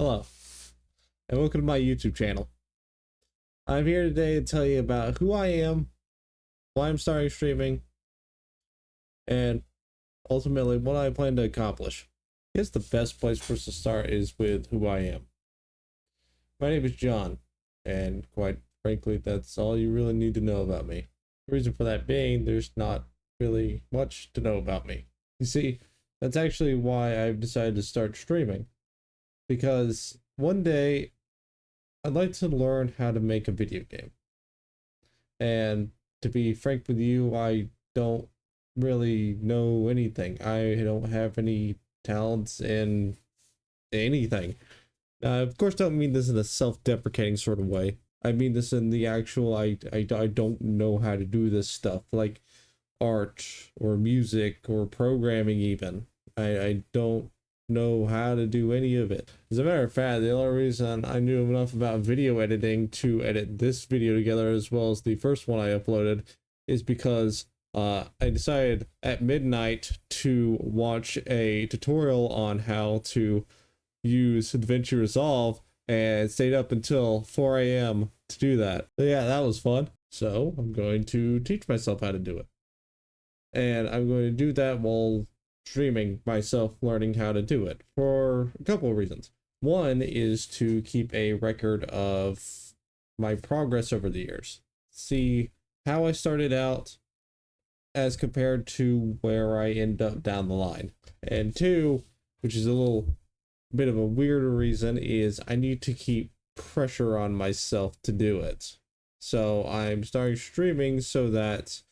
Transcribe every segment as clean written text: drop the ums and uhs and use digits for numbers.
Hello, and welcome to my YouTube channel. I'm here today to tell you about who I am, why I'm starting streaming, and ultimately what I plan to accomplish. I guess the best place for us to start is with who I am. My name is John, and quite frankly, that's all you really need to know about me. The reason for that being, there's not really much to know about me. You see, that's actually why I've decided to start streaming. Because one day, I'd like to learn how to make a video game. And to be frank with you, I don't really know anything. I don't have any talents in anything. Of course, don't mean this in a self-deprecating sort of way. I mean this in the actual, I don't know how to do this stuff, like art or music or programming even. I don't know how to do any of it. As a matter of fact, the only reason I knew enough about video editing to edit this video together as well as the first one I uploaded is because I decided at midnight to watch a tutorial on how to use DaVinci Resolve and stayed up until 4 a.m. to do that. So yeah, that was fun. So I'm going to teach myself how to do it. And I'm going to do that while streaming myself learning how to do it for a couple of reasons. One is to keep a record of my progress over the years. See how I started out as compared to where I end up down the line. And two, which is a little bit of a weirder reason, is I need to keep pressure on myself to do it. So I'm starting streaming so that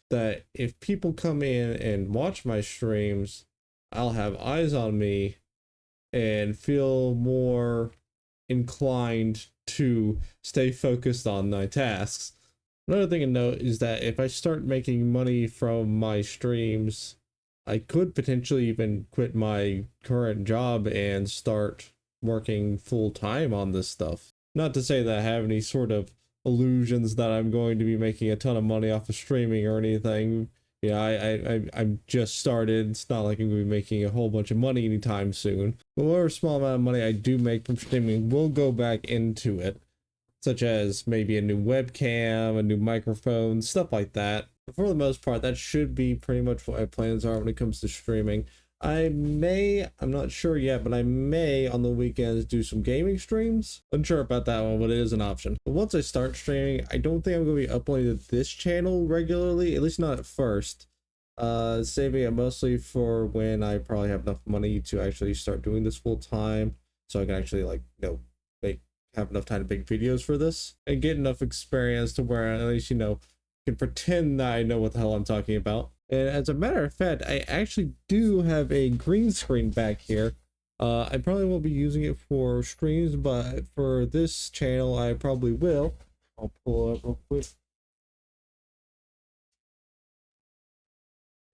if people come in and watch my streams, I'll have eyes on me and feel more inclined to stay focused on my tasks. Another thing to note is that if I start making money from my streams, I could potentially even quit my current job and start working full time on this stuff. Not to say that I have any sort of illusions that I'm going to be making a ton of money off of streaming or anything. Yeah, I'm just started. It's not like I'm going to be making a whole bunch of money anytime soon. But whatever small amount of money I do make from streaming will go back into it, such as maybe a new webcam, a new microphone, stuff like that. But for the most part, that should be pretty much what my plans are when it comes to streaming. I'm not sure yet, but I may on the weekends do some gaming streams. Unsure about that one, but it is an option. But once I start streaming, I don't think I'm going to be uploading to this channel regularly, at least not at first. Saving it mostly for when I probably have enough money to actually start doing this full time, so I can actually have enough time to make videos for this and get enough experience to where at least can pretend that I know what the hell I'm talking about. And as a matter of fact, I actually do have a green screen back here. I probably won't be using it for streams, but for this channel, I probably will. I'll pull it up real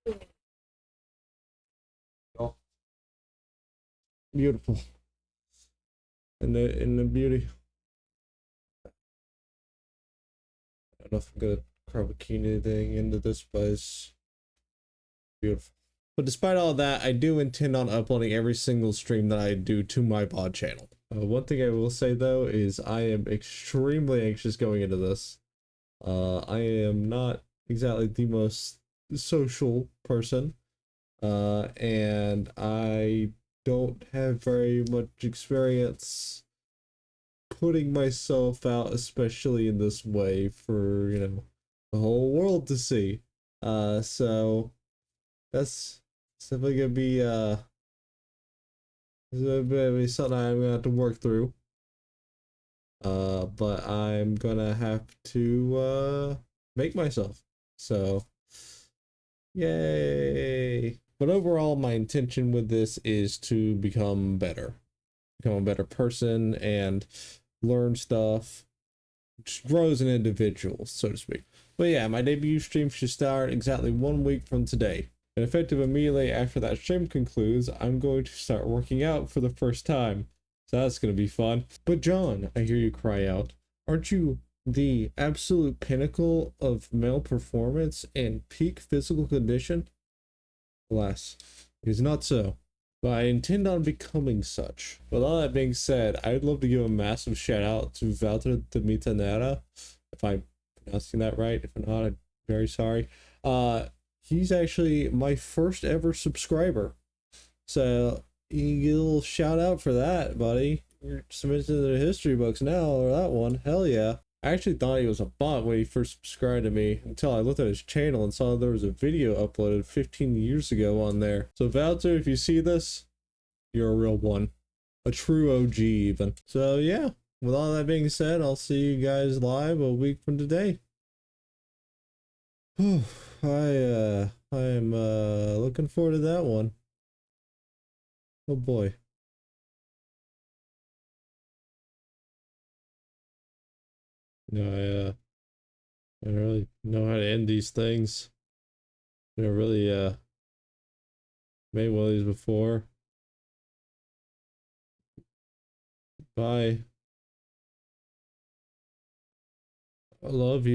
quick. Oh, beautiful. And the beauty. I don't know if I'm gonna carve a key anything into this, but it's beautiful. But despite all that, I do intend on uploading every single stream that I do to my pod channel. One thing I will say though is I am extremely anxious going into this. I am not exactly the most social person, and I don't have very much experience putting myself out, especially in this way for the whole world to see. So that's definitely gonna be something I'm gonna have to work through. But I'm gonna have to make myself. So yay. But overall, my intention with this is to become better. Become a better person and learn stuff. Just grow as an individual, so to speak. But yeah, my debut stream should start exactly 1 week from today. And effective immediately after that stream concludes, I'm going to start working out for the first time. So that's going to be fun. But John, I hear you cry out, aren't you the absolute pinnacle of male performance and peak physical condition? Alas, it is not so. but I intend on becoming such. With all that being said, I would love to give a massive shout out to Walter de Mitanera, if I'm pronouncing that right. If not, I'm very sorry. He's actually my first ever subscriber, so you get a little shout out for that, buddy. You're submitted to the history books now, or that one. Hell yeah. I actually thought he was a bot when he first subscribed to me until I looked at his channel and saw there was a video uploaded 15 years ago on there. So Valter, if you see this, you're a real one. A true OG even. So yeah, with all that being said, I'll see you guys live a week from today. I'm looking forward to that one. Oh boy. No, I don't really know how to end these things. I really made one of these before. Bye. I love you.